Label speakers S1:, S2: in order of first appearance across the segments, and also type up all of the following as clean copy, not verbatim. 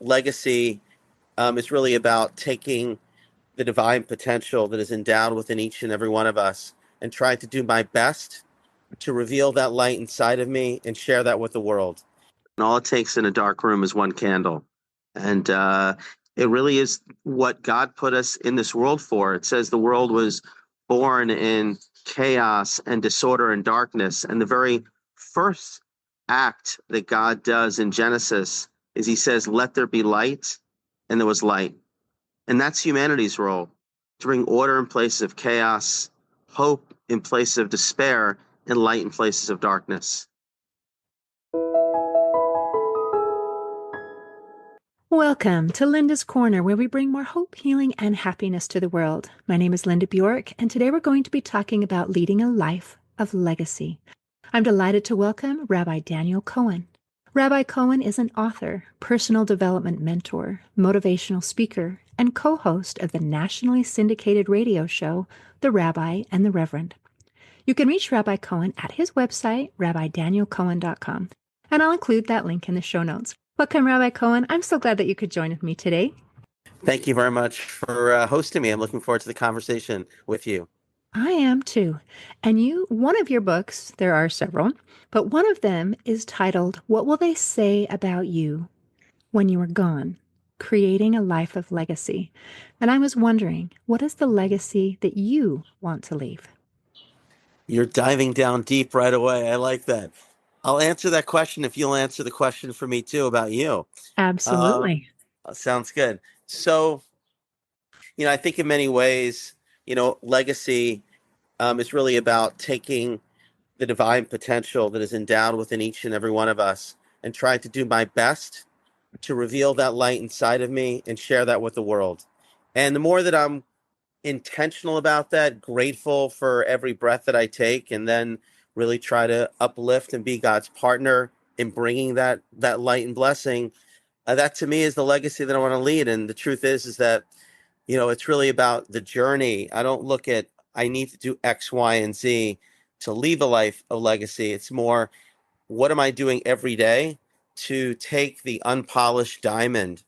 S1: legacy is really about taking the divine potential that is endowed within each and every one of us and trying to do my best to reveal that light inside of me and share that with the world. And all it takes in a dark room is one candle. And it really is what God put us in this world for. It says the world was born in chaos and disorder and darkness. And the very first act that God does in Genesis is he says, let there be light, and there was light. And that's humanity's role, to bring order in places of chaos, hope in places of despair, and light in places of darkness.
S2: Welcome to Linda's Corner, where we bring more hope, healing, and happiness to the world. My name is Linda Bjork, and today we're going to be talking about leading a life of legacy. I'm delighted to welcome Rabbi Daniel Cohen. Rabbi Cohen is an author, personal development mentor, motivational speaker, and co-host of the nationally syndicated radio show, The Rabbi and the Reverend. You can reach Rabbi Cohen at his website, rabbidanielcohen.com, and I'll include that link in the show notes. Welcome, Rabbi Cohen. I'm so glad that you could join with me today.
S1: Thank you very much for hosting me. I'm looking forward to the conversation with you.
S2: I am too. And one of your books, there are several, but one of them is titled, What Will They Say About You When You Are Gone? Creating a Life of Legacy. And I was wondering, what is the legacy that you want to leave?
S1: You're diving down deep right away. I like that. I'll answer that question if you'll answer the question for me too about you.
S2: Absolutely.
S1: Sounds good. So, I think in many ways, legacy is really about taking the divine potential that is endowed within each and every one of us and trying to do my best to reveal that light inside of me and share that with the world. And the more that I'm intentional about that, grateful for every breath that I take, and then really try to uplift and be God's partner in bringing that light and blessing, that to me is the legacy that I want to lead. And the truth is that it's really about the journey. I don't look at I need to do X, Y, and Z to leave a life of legacy. It's more, what am I doing every day to take the unpolished diamond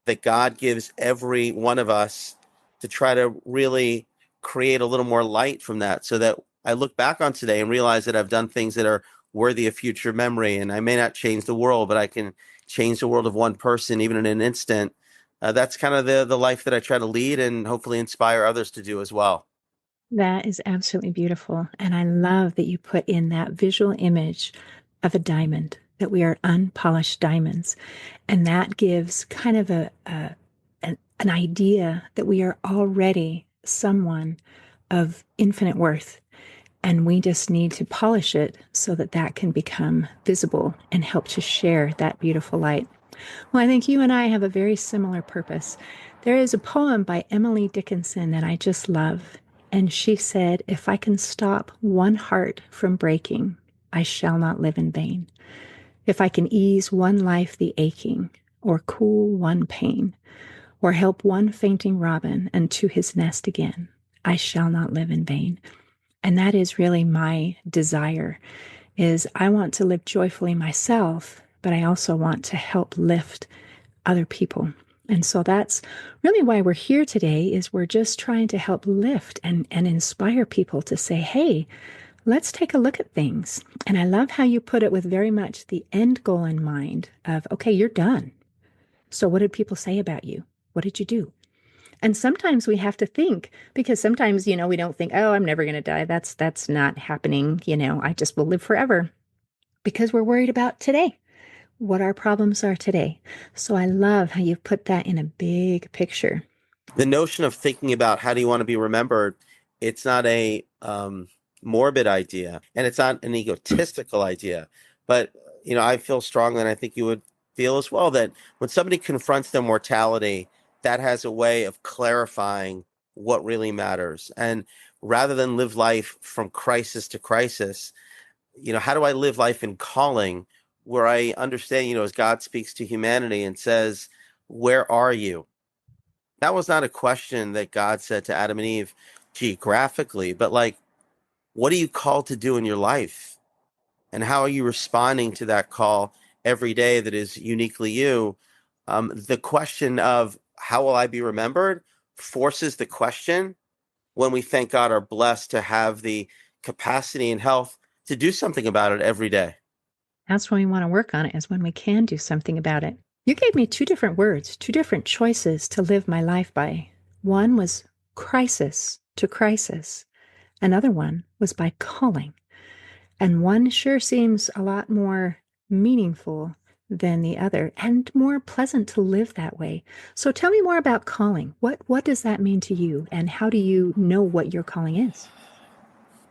S1: that God gives every one of us to try to really create a little more light from that, so that I look back on today and realize that I've done things that are worthy of future memory. And I may not change the world, but I can change the world of one person, even in an instant. That's kind of the life that I try to lead and hopefully inspire others to do as well.
S2: That is absolutely beautiful. And I love that you put in that visual image of a diamond, that we are unpolished diamonds. And that gives kind of an idea that we are already someone of infinite worth. And we just need to polish it so that that can become visible and help to share that beautiful light. Well, I think you and I have a very similar purpose. There is a poem by Emily Dickinson that I just love. And she said, if I can stop one heart from breaking, I shall not live in vain. If I can ease one life the aching, or cool one pain, or help one fainting robin unto his nest again, I shall not live in vain. And that is really my desire, is I want to live joyfully myself, but I also want to help lift other people. And so that's really why we're here today, is we're just trying to help lift and inspire people to say, hey, let's take a look at things. And I love how you put it with very much the end goal in mind of, okay, you're done. So what did people say about you? What did you do? And sometimes we have to think, because sometimes, we don't think, oh, I'm never going to die. That's not happening. I just will live forever, because we're worried about today, what our problems are today. So I love how you've put that in a big picture.
S1: The notion of thinking about how do you want to be remembered, it's not a morbid idea, and it's not an egotistical idea. But, I feel strongly, and I think you would feel as well, that when somebody confronts their mortality, that has a way of clarifying what really matters. And rather than live life from crisis to crisis, how do I live life in calling, where I understand, as God speaks to humanity and says, where are you? That was not a question that God said to Adam and Eve geographically, but like, what are you called to do in your life? And how are you responding to that call every day that is uniquely you? The question of how will I be remembered forces the question when we, thank God, are blessed to have the capacity and health to do something about it every day.
S2: That's when we want to work on it, is when we can do something about it. You gave me two different words, two different choices to live my life by. One was crisis to crisis. Another one was by calling. And one sure seems a lot more meaningful than the other and more pleasant to live that way. So tell me more about calling. What does that mean to you, and how do you know what your calling is?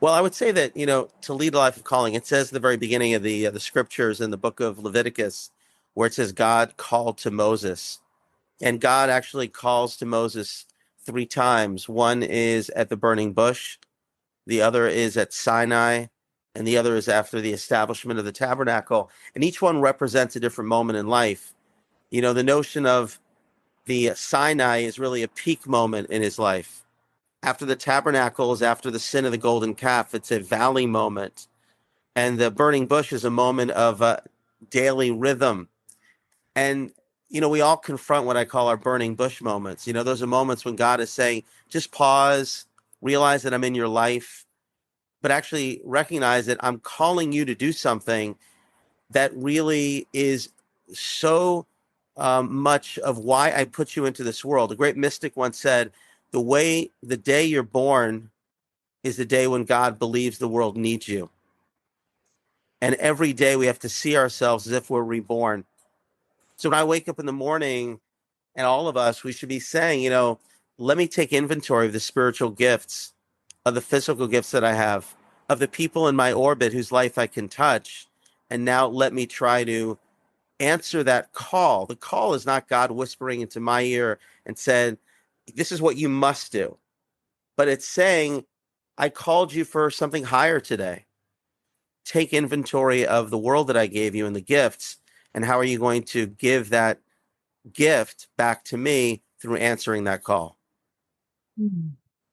S1: Well, I would say that, to lead a life of calling, it says at the very beginning of the scriptures in the book of Leviticus, where it says God called to Moses. And God actually calls to Moses three times. One is at the burning bush, the other is at Sinai, and the other is after the establishment of the tabernacle. And each one represents a different moment in life. The notion of the Sinai is really a peak moment in his life. After the tabernacle is after the sin of the golden calf. It's a valley moment. And the burning bush is a moment of daily rhythm. And, we all confront what I call our burning bush moments. Those are moments when God is saying, just pause, realize that I'm in your life, but actually recognize that I'm calling you to do something that really is so much of why I put you into this world. A great mystic once said, the day you're born is the day when God believes the world needs you. And every day we have to see ourselves as if we're reborn. So when I wake up in the morning, and all of us, we should be saying, let me take inventory of the spiritual gifts, of the physical gifts that I have, of the people in my orbit whose life I can touch. And now let me try to answer that call. The call is not God whispering into my ear and said, this is what you must do. But it's saying, I called you for something higher today. Take inventory of the world that I gave you and the gifts. And how are you going to give that gift back to me through answering that call?
S2: Hmm.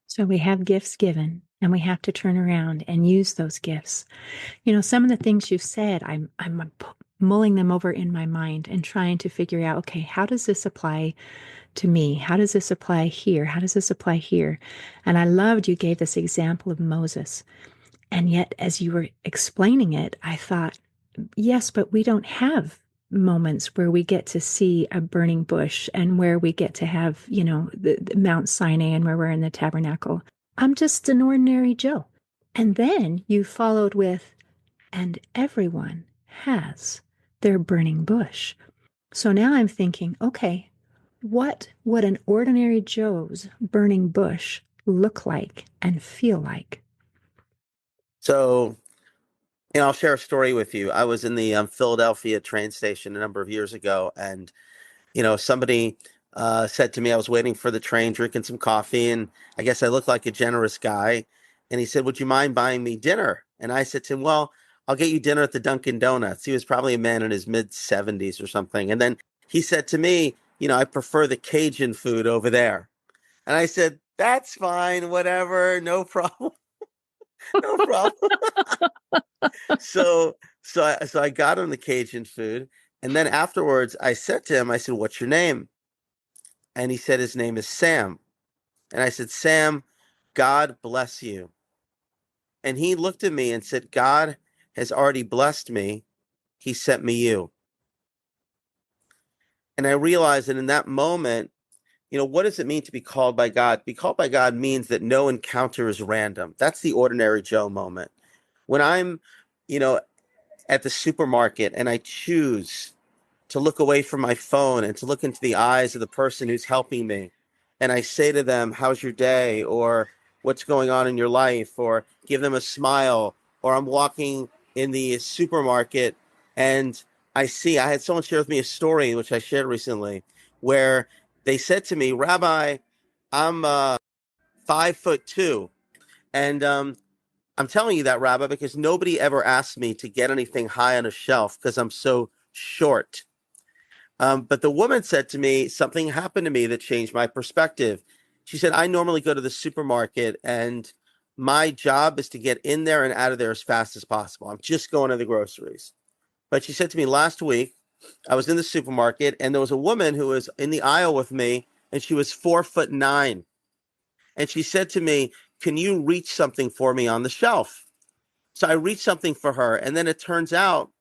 S2: So we have gifts given, and we have to turn around and use those gifts. Some of the things you've said, I'm mulling them over in my mind and trying to figure out, okay, how does this apply to me? How does this apply here? How does this apply here? And I loved you gave this example of Moses. And yet, as you were explaining it, I thought, yes, but we don't have moments where we get to see a burning bush and where we get to have, the Mount Sinai and where we're in the tabernacle. I'm just an ordinary Joe. And then you followed with, and everyone has their burning bush. So now I'm thinking, okay, what would an ordinary Joe's burning bush look like and feel like?
S1: So, I'll share a story with you. I was in the Philadelphia train station a number of years ago, and somebody said to me, I was waiting for the train, drinking some coffee, and I guess I looked like a generous guy. And he said, would you mind buying me dinner? And I said to him, well, I'll get you dinner at the Dunkin' Donuts. He was probably a man in his mid 70s or something. And then he said to me, I prefer the Cajun food over there. And I said, that's fine, whatever, no problem, no problem. So I got him the Cajun food. And then afterwards, I said to him, I said, what's your name? And he said his name is Sam. And I said, Sam, God bless you. And he looked at me and said, God has already blessed me. He sent me you. And I realized that in that moment, what does it mean to be called by God? Be called by God means that no encounter is random. That's the ordinary Joe moment. When I'm, you know, at the supermarket and I choose to look away from my phone and to look into the eyes of the person who's helping me. And I say to them, how's your day? Or what's going on in your life? Or give them a smile. Or I'm walking in the supermarket and I had someone share with me a story, which I shared recently, where they said to me, Rabbi, I'm 5'2". And I'm telling you that, Rabbi, because nobody ever asked me to get anything high on a shelf because I'm so short. But the woman said to me, something happened to me that changed my perspective. She said, I normally go to the supermarket and my job is to get in there and out of there as fast as possible. I'm just going to the groceries. But she said to me last week, I was in the supermarket, and there was a woman who was in the aisle with me, and she was 4'9". And she said to me, "Can you reach something for me on the shelf?" So I reached something for her. And then it turns out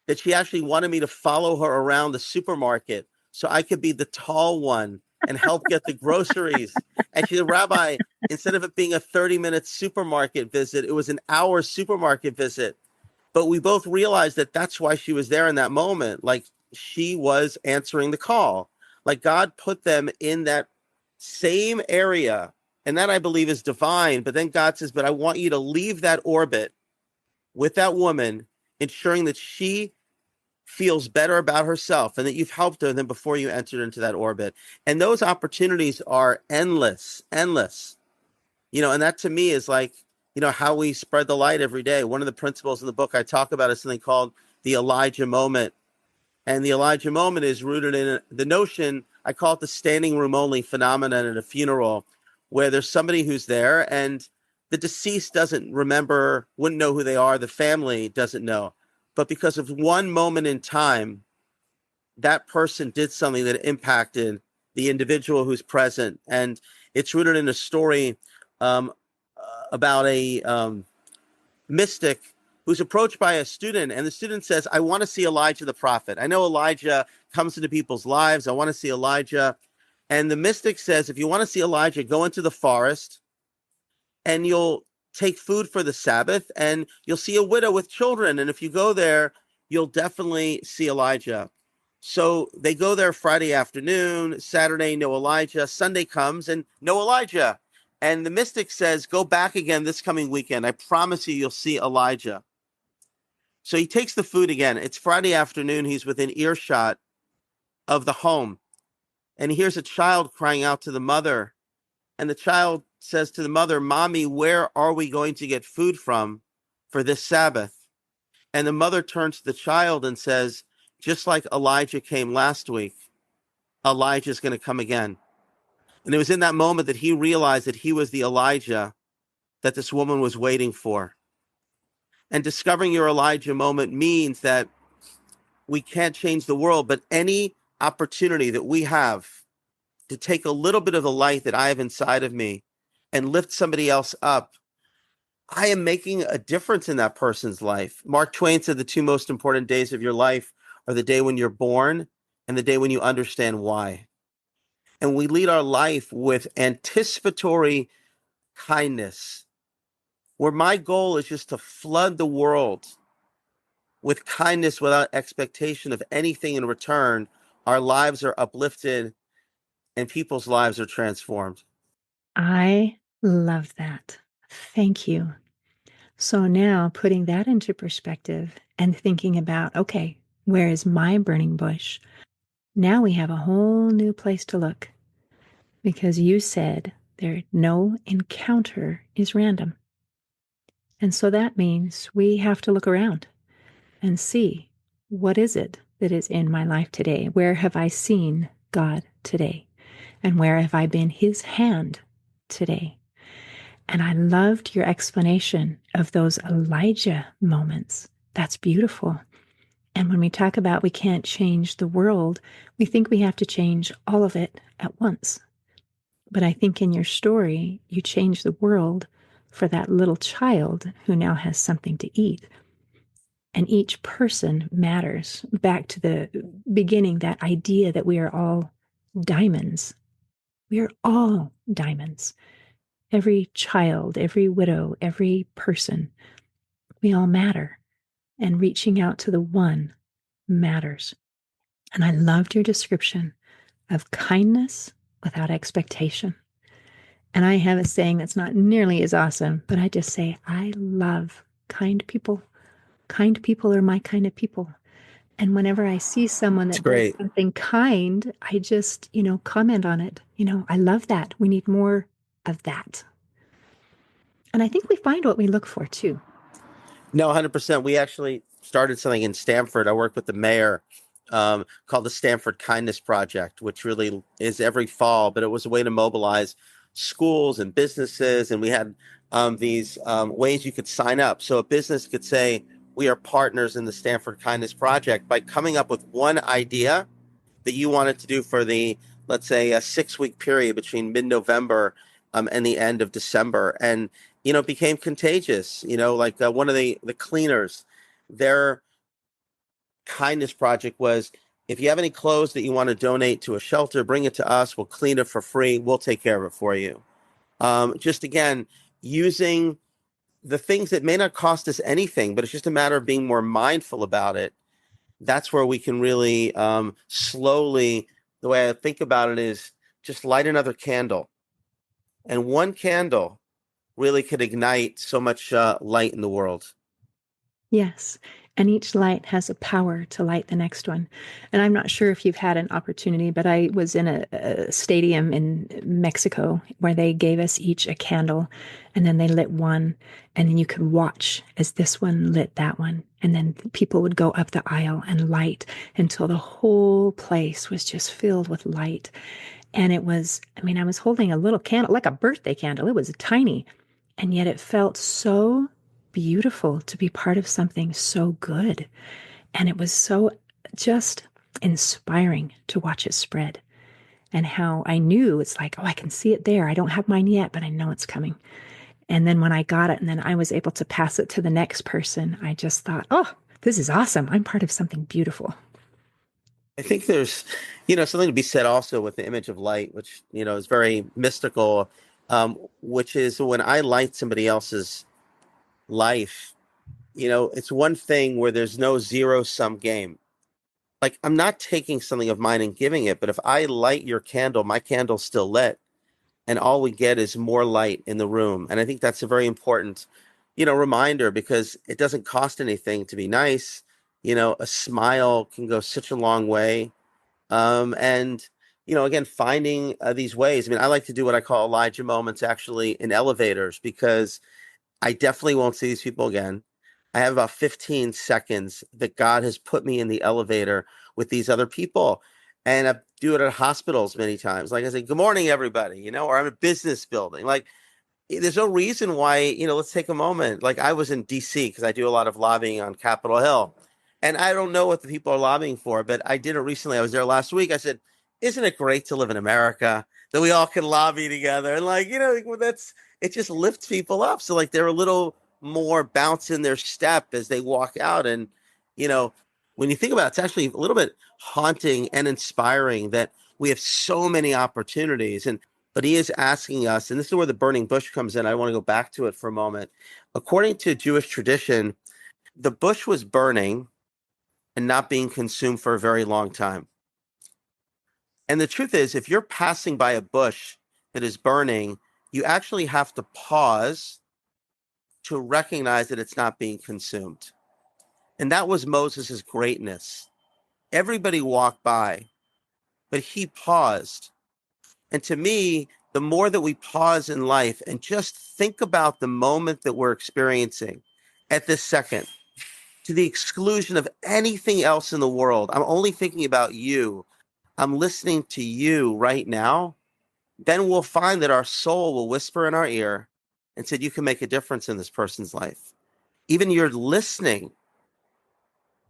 S1: that she actually wanted me to follow her around the supermarket so I could be the tall one and help get the groceries. And she said, "Rabbi, instead of it being a 30-minute supermarket visit, it was an hour supermarket visit." But we both realized that that's why she was there in that moment. Like, she was answering the call. Like, God put them in that same area. And that, I believe, is divine. But then God says, "But I want you to leave that orbit with that woman, ensuring that she feels better about herself and that you've helped her than before you entered into that orbit." And those opportunities are endless, endless. And that to me is like, how we spread the light every day. One of the principles in the book I talk about is something called the Elijah moment. And the Elijah moment is rooted in the notion, I call it the standing room only phenomenon at a funeral, where there's somebody who's there and the deceased doesn't remember, wouldn't know who they are, the family doesn't know. But because of one moment in time, that person did something that impacted the individual who's present. And it's rooted in a story um, about a mystic who's approached by a student, and the student says, "I want to see Elijah the prophet. I know Elijah comes into people's lives. I want to see Elijah." And the mystic says, "If you want to see Elijah, go into the forest and you'll take food for the Sabbath and you'll see a widow with children. And if you go there, you'll definitely see Elijah." So they go there Friday afternoon, Saturday, no Elijah. Sunday comes and no Elijah. And the mystic says, "Go back again this coming weekend. I promise you, you'll see Elijah." So he takes the food again. It's Friday afternoon. He's within earshot of the home. And he hears a child crying out to the mother. And the child says to the mother, "Mommy, where are we going to get food from for this Sabbath?" And the mother turns to the child and says, "Just like Elijah came last week, Elijah's going to come again." And it was in that moment that he realized that he was the Elijah that this woman was waiting for. And discovering your Elijah moment means that we can't change the world, but any opportunity that we have to take a little bit of the light that I have inside of me and lift somebody else up, I am making a difference in that person's life. Mark Twain said the two most important days of your life are the day when you're born and the day when you understand why. And we lead our life with anticipatory kindness, where my goal is just to flood the world with kindness without expectation of anything in return. Our lives are uplifted and people's lives are transformed.
S2: I love that. Thank you. So now putting that into perspective and thinking about, okay, where is my burning bush? Now we have a whole new place to look because you said there no encounter is random. And so that means we have to look around and see, what is it that is in my life today? Where have I seen God today? And where have I been his hand today? And I loved your explanation of those Elijah moments. That's beautiful. And when we talk about we can't change the world, we think we have to change all of it at once. But I think in your story, you change the world for that little child who now has something to eat. And each person matters. Back to the beginning, that idea that we are all diamonds. We are all diamonds. Every child, every widow, every person, we all matter. And reaching out to the one matters. And I loved your description of kindness without expectation. And I have a saying that's not nearly as awesome, but I just say, I love kind people. Kind people are my kind of people. And whenever I see someone
S1: It's
S2: that does
S1: great.
S2: something kind, I just, comment on it. I love that. We need more of that. And I think we find what we look for too.
S1: No, 100%. We actually started something in Stamford. I work with the mayor, called the Stamford Kindness Project, which really is every fall, but it was a way to mobilize schools and businesses. And we had these ways you could sign up. So a business could say, we are partners in the Stanford Kindness Project by coming up with one idea that you wanted to do for the, let's say, a 6 week period between mid-November and the end of December. And, it became contagious. Like one of the cleaners, their kindness project was, if you have any clothes that you want to donate to a shelter, bring it to us. We'll clean it for free. We'll take care of it for you. Just again, using the things that may not cost us anything, but it's just a matter of being more mindful about it. That's where we can really slowly, the way I think about it is just light another candle. And one candle really could ignite so much light in the world.
S2: Yes. And each light has a power to light the next one. And I'm not sure if you've had an opportunity, but I was in a stadium in Mexico where they gave us each a candle and then they lit one. And then you could watch as this one lit that one. And then people would go up the aisle and light until the whole place was just filled with light. And it was, I mean, I was holding a little candle, like a birthday candle. It was tiny. And yet it felt so beautiful to be part of something so good. And it was so just inspiring to watch it spread. And how I knew it's like, oh, I can see it there. I don't have mine yet, but I know it's coming. And then when I got it and then I was able to pass it to the next person, I just thought, oh, this is awesome. I'm part of something beautiful.
S1: I think there's, something to be said also with the image of light, which, is very mystical, which is when I light somebody else's life, it's one thing where there's no zero sum game. Like, I'm not taking something of mine and giving it, but if I light your candle, my candle's still lit, and all we get is more light in the room. And I think that's a very important, reminder, because it doesn't cost anything to be nice. A smile can go such a long way. And, again, finding these ways. I mean, I like to do what I call Elijah moments actually in elevators, because I definitely won't see these people again. I have about 15 seconds that God has put me in the elevator with these other people. And I do it at hospitals many times. Like I say, good morning, everybody, or I'm a business building. Like, there's no reason why, let's take a moment. Like, I was in DC because I do a lot of lobbying on Capitol Hill. And I don't know what the people are lobbying for, but I did it recently. I was there last week. I said, isn't it great to live in America that we all can lobby together? And like, it just lifts people up. So like they're a little more bounce in their step as they walk out. And, you know, when you think about it, it's actually a little bit haunting and inspiring that we have so many opportunities. But he is asking us, and this is where the burning bush comes in. I want to go back to it for a moment. According to Jewish tradition, the bush was burning and not being consumed for a very long time. And the truth is, if you're passing by a bush that is burning, you actually have to pause to recognize that it's not being consumed. And that was Moses's greatness. Everybody walked by, but he paused. And to me, the more that we pause in life and just think about the moment that we're experiencing at this second, to the exclusion of anything else in the world, I'm only thinking about you. I'm listening to you right now. Then we'll find that our soul will whisper in our ear and said, you can make a difference in this person's life. Even your listening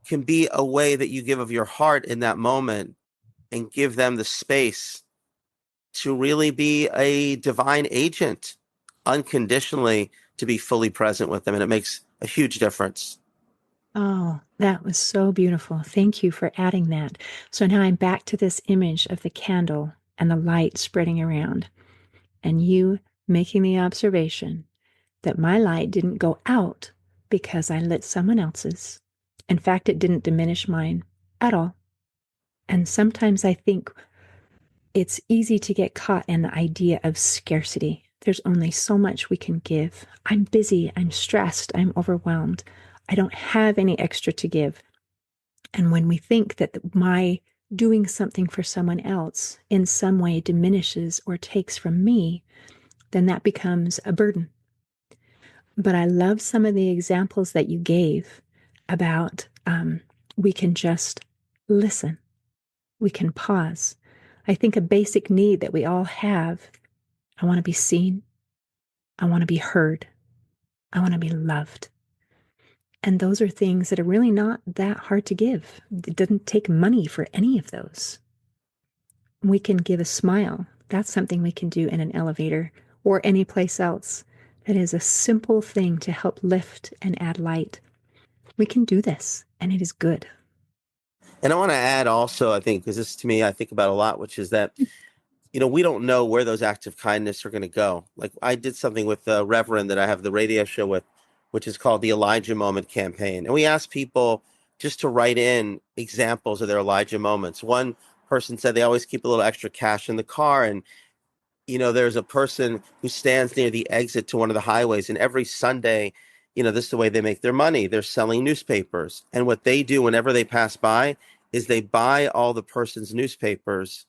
S1: can be a way that you give of your heart in that moment and give them the space to really be a divine agent unconditionally, to be fully present with them. And it makes a huge difference.
S2: Oh, that was so beautiful. Thank you for adding that. So now I'm back to this image of the candle and the light spreading around, and you making the observation that my light didn't go out because I lit someone else's. In fact, it didn't diminish mine at all. And sometimes I think it's easy to get caught in the idea of scarcity. There's only so much we can give. I'm busy, I'm stressed, I'm overwhelmed. I don't have any extra to give. And when we think that my doing something for someone else in some way diminishes or takes from me, then that becomes a burden. But I love some of the examples that you gave about we can just listen, we can pause. I think a basic need that we all have, I want to be seen, I want to be heard, I want to be loved. And those are things that are really not that hard to give. It doesn't take money for any of those. We can give a smile. That's something we can do in an elevator or any place else. That is a simple thing to help lift and add light. We can do this, and it is good.
S1: And I want to add also, I think, because this to me, I think about a lot, which is that, we don't know where those acts of kindness are going to go. Like I did something with Reverend that I have the radio show with, which is called the Elijah Moment campaign. And we asked people just to write in examples of their Elijah moments. One person said they always keep a little extra cash in the car. And, there's a person who stands near the exit to one of the highways. And every Sunday, this is the way they make their money. They're selling newspapers. And what they do whenever they pass by is they buy all the person's newspapers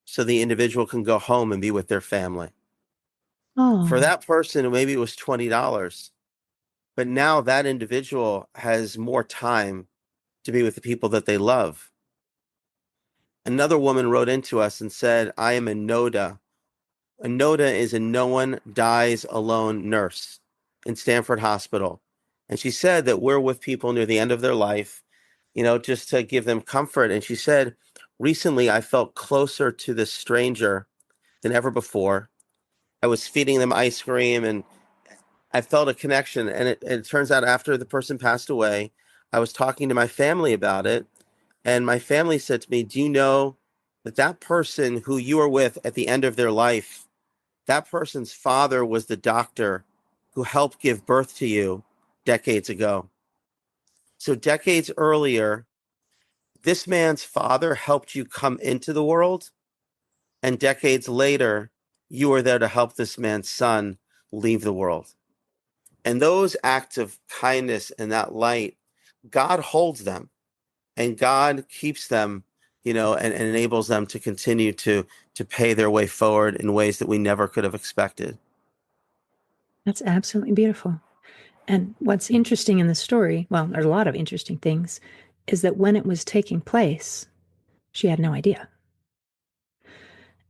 S1: so the individual can go home and be with their family. For
S2: Oh,
S1: that person, maybe it was $20, but now that individual has more time to be with the people that they love. Another woman wrote into us and said, I am a NODA. A NODA is a no one dies alone nurse in Stanford Hospital. And she said that we're with people near the end of their life, just to give them comfort. And she said, recently I felt closer to this stranger than ever before. I was feeding them ice cream and I felt a connection. And it turns out after the person passed away, I was talking to my family about it. And my family said to me, do you know that that person who you were with at the end of their life, that person's father was the doctor who helped give birth to you decades ago. So decades earlier, this man's father helped you come into the world. And decades later, you were there to help this man's son leave the world. And those acts of kindness and that light, God holds them and God keeps them, and enables them to continue to pay their way forward in ways that we never could have expected.
S2: that's absolutely beautiful. And what's interesting in the story, well, there's a lot of interesting things, is that when it was taking place, she had no idea.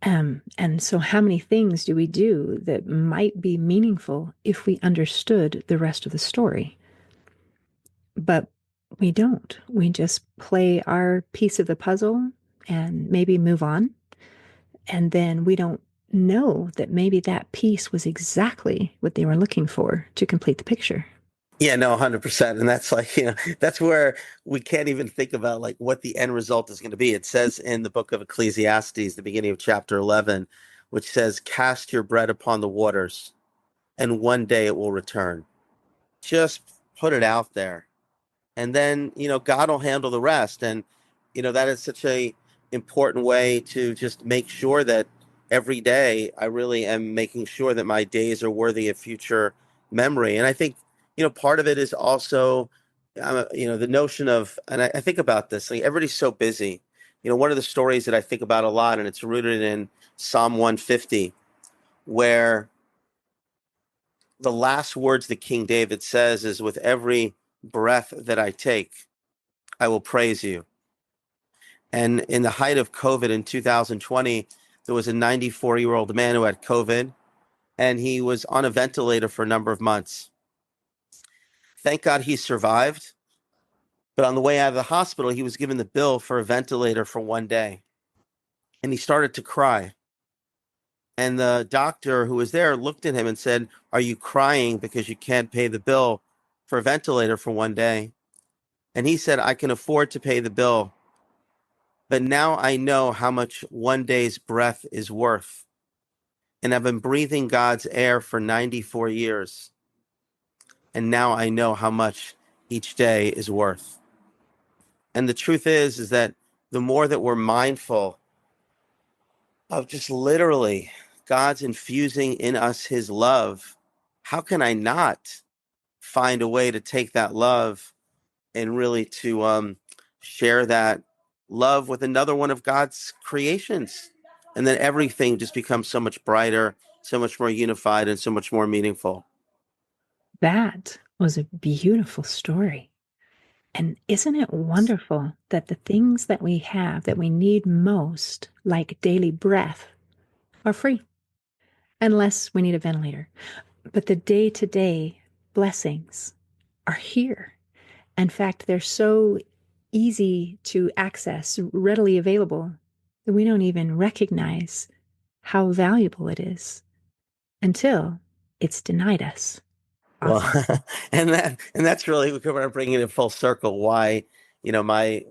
S2: And so, how many things do we do that might be meaningful if we understood the rest of the story? But we don't. We just play our piece of the puzzle and maybe move on. And then we don't know that maybe that piece was exactly what they were looking for to complete the picture.
S1: Yeah, no, 100%. And that's like, that's where we can't even think about like what the end result is going to be. It says in the book of Ecclesiastes, the beginning of chapter 11, which says, cast your bread upon the waters and one day it will return. Just put it out there. And then, God will handle the rest. And, that is such a important way to just make sure that every day I really am making sure that my days are worthy of future memory. And I think, part of it is also, the notion of, and I think about this, like everybody's so busy. One of the stories that I think about a lot, and it's rooted in Psalm 150, where the last words that King David says is, with every breath that I take, I will praise you. And in the height of COVID in 2020, there was a 94-year-old man who had COVID, and he was on a ventilator for a number of months. Thank God he survived. But on the way out of the hospital, he was given the bill for a ventilator for one day. And he started to cry. And the doctor who was there looked at him and said, are you crying because you can't pay the bill for a ventilator for one day? And he said, I can afford to pay the bill. But now I know how much one day's breath is worth. And I've been breathing God's air for 94 years. And now I know how much each day is worth. And the truth is that the more that we're mindful of just literally God's infusing in us his love, how can I not find a way to take that love and really to share that love with another one of God's creations? And then everything just becomes so much brighter, so much more unified, and so much more meaningful.
S2: That was a beautiful story. And isn't it wonderful that the things that we have that we need most, like daily breath, are free, unless we need a ventilator? But the day to day blessings are here. In fact, they're so easy to access, readily available, that we don't even recognize how valuable it is until it's denied us
S1: Well,
S2: often.
S1: and that's really we're going to bring it in full circle. Why, my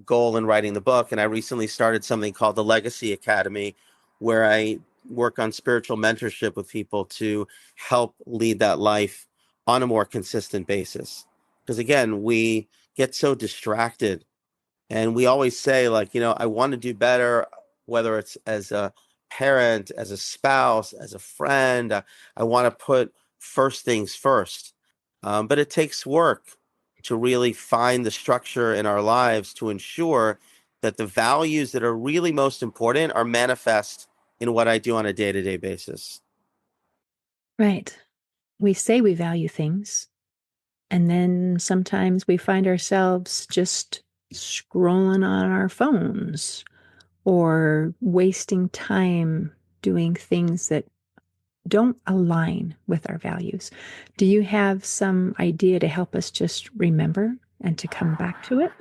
S1: goal in writing the book, and I recently started something called the Legacy Academy, where I work on spiritual mentorship with people to help lead that life on a more consistent basis. Because again, we get so distracted and we always say, like, I want to do better, whether it's as a parent, as a spouse, as a friend. I want to put first things first. But it takes work to really find the structure in our lives to ensure that the values that are really most important are manifest in what I do on a day-to-day basis.
S2: Right. We say we value things, and then sometimes we find ourselves just scrolling on our phones or wasting time doing things that don't align with our values. Do you have some idea to help us just remember and to come back to it?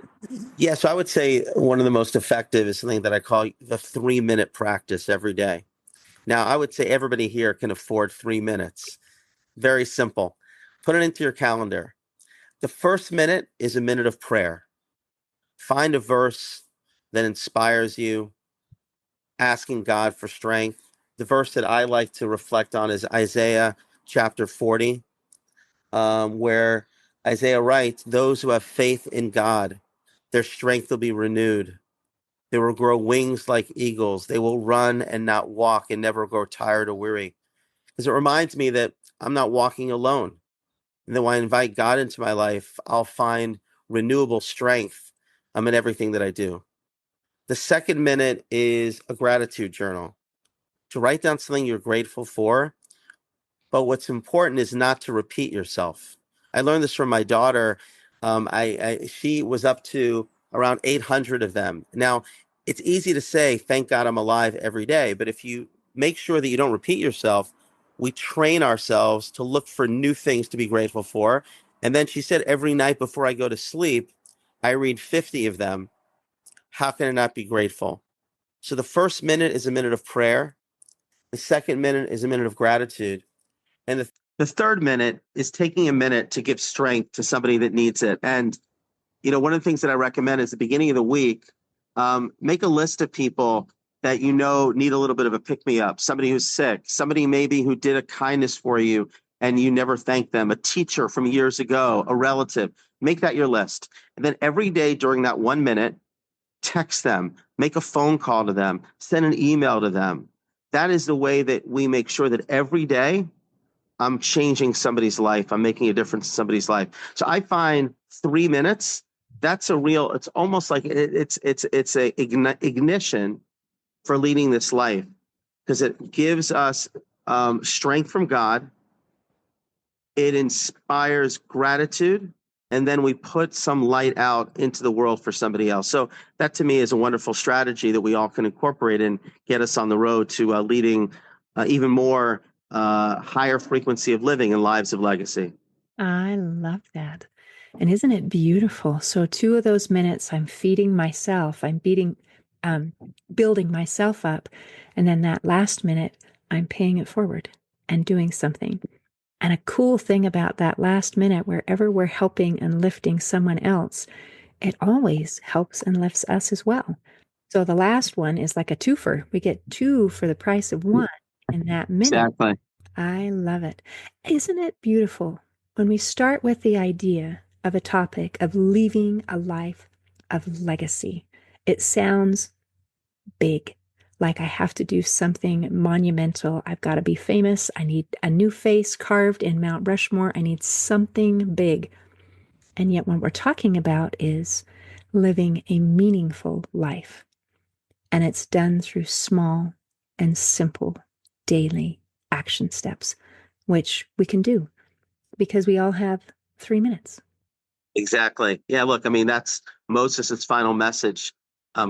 S1: Yeah, so I would say one of the most effective is something that I call the 3-minute practice every day. Now, I would say everybody here can afford 3 minutes. Very simple. Put it into your calendar. The first minute is a minute of prayer. Find a verse that inspires you, asking God for strength. The verse that I like to reflect on is Isaiah chapter 40, where Isaiah writes, "Those who have faith in God, their strength will be renewed. They will grow wings like eagles. They will run and not walk and never grow tired or weary." Because it reminds me that I'm not walking alone. And then when I invite God into my life, I'll find renewable strength in everything that I do. The second minute is a gratitude journal to write down something you're grateful for. But what's important is not to repeat yourself. I learned this from my daughter. She was up to around 800 of them. Now, it's easy to say, thank God I'm alive every day. But if you make sure that you don't repeat yourself, we train ourselves to look for new things to be grateful for. And then she said, every night before I go to sleep, I read 50 of them. How can I not be grateful? So the first minute is a minute of prayer. The second minute is a minute of gratitude. And the third minute is taking a minute to give strength to somebody that needs it. And, one of the things that I recommend is the beginning of the week, make a list of people that need a little bit of a pick me up, somebody who's sick, somebody maybe who did a kindness for you and you never thanked them, a teacher from years ago, a relative. Make that your list. And then every day during that 1 minute, text them, make a phone call to them, send an email to them. That is the way that we make sure that every day I'm changing somebody's life. I'm making a difference in somebody's life. So I find 3 minutes, it's almost like it's a ignition for leading this life because it gives us strength from God. It inspires gratitude. And then we put some light out into the world for somebody else. So that to me is a wonderful strategy that we all can incorporate and get us on the road to leading even more higher frequency of living and lives of legacy.
S2: I love that. And isn't it beautiful? So 2 of those minutes, I'm feeding myself, um, building myself up. And then that last minute, I'm paying it forward and doing something. And a cool thing about that last minute, wherever we're helping and lifting someone else, it always helps and lifts us as well. So the last one is like a twofer. We get two for the price of one in that minute.
S1: Exactly.
S2: I love it. Isn't it beautiful when we start with the idea of a topic of leaving a life of legacy? It sounds big, like I have to do something monumental. I've got to be famous. I need a new face carved in Mount Rushmore. I need something big. And yet, what we're talking about is living a meaningful life. And it's done through small and simple daily action steps, which we can do because we all have 3 minutes.
S1: Exactly. Yeah, look, I mean, that's Moses' final message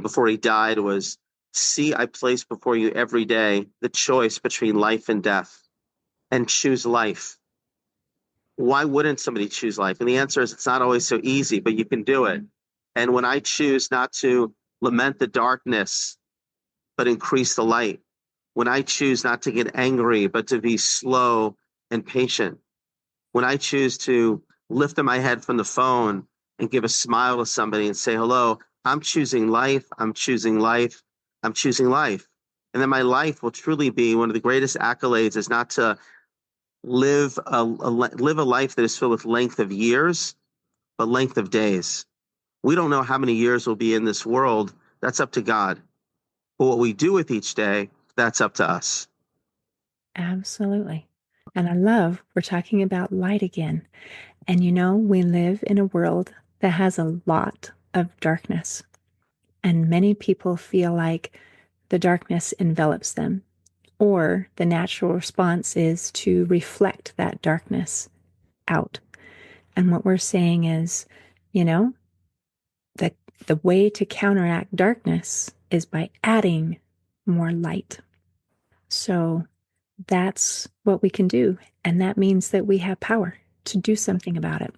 S1: before he died was, see, I place before you every day the choice between life and death, and choose life. why wouldn't somebody choose life? And the answer is it's not always so easy, but you can do it. And when I choose not to lament the darkness, but increase the light, when I choose not to get angry, but to be slow and patient, when I choose to lift up my head from the phone and give a smile to somebody and say, hello, I'm choosing life, I'm choosing life, I'm choosing life. And then my life will truly be one of the greatest accolades is not to live a life that is filled with length of years, but length of days. We don't know how many years we'll be in this world. That's up to God. But what we do with each day, that's up to us.
S2: Absolutely. And I love we're talking about light again. And you know, we live in a world that has a lot of darkness. And many people feel like the darkness envelops them, or the natural response is to reflect that darkness out. And what we're saying is, you know, that the way to counteract darkness is by adding more light. So that's what we can do. And that means that we have power to do something about it.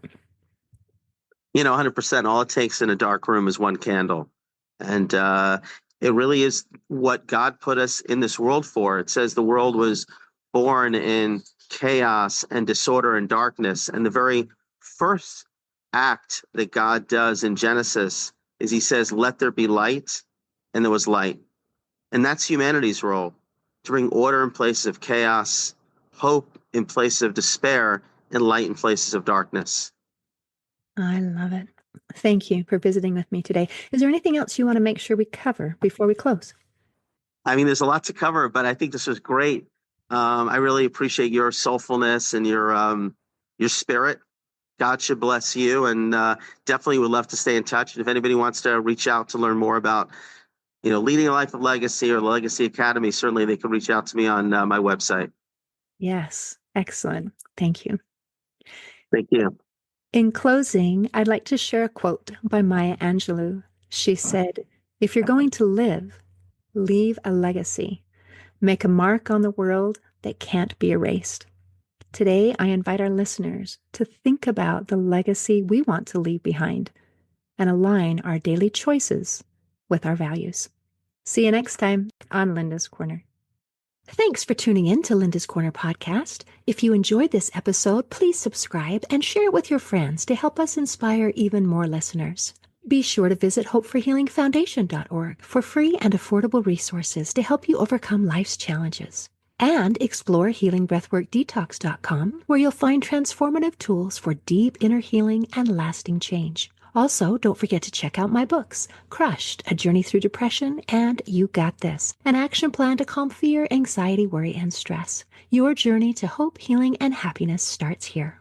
S1: 100%. All it takes in a dark room is one candle. And it really is what God put us in this world for. It says the world was born in chaos and disorder and darkness. And the very first act that God does in Genesis is he says, let there be light. And there was light. And that's humanity's role, to bring order in places of chaos, hope in places of despair, and light in places of darkness.
S2: I love it. Thank you for visiting with me today. Is there anything else you want to make sure we cover before we close?
S1: I mean, there's a lot to cover, but I think this was great. I really appreciate your soulfulness and your spirit. God should bless you, and definitely would love to stay in touch. If anybody wants to reach out to learn more about, leading a life of legacy or the Legacy Academy, certainly they can reach out to me on my website.
S2: Yes. Excellent. Thank you.
S1: Thank you.
S2: In closing, I'd like to share a quote by Maya Angelou. She said, if you're going to live, leave a legacy. Make a mark on the world that can't be erased. Today, I invite our listeners to think about the legacy we want to leave behind and align our daily choices with our values. See you next time on Linda's Corner. Thanks for tuning in to Linda's Corner podcast. If you enjoyed this episode, please subscribe and share it with your friends to help us inspire even more listeners. Be sure to visit hopeforhealingfoundation.org for free and affordable resources to help you overcome life's challenges. And explore healingbreathworkdetox.com, where you'll find transformative tools for deep inner healing and lasting change. Also, don't forget to check out my books, Crushed, A Journey Through Depression, and You Got This, an action plan to calm fear, anxiety, worry, and stress. Your journey to hope, healing, and happiness starts here.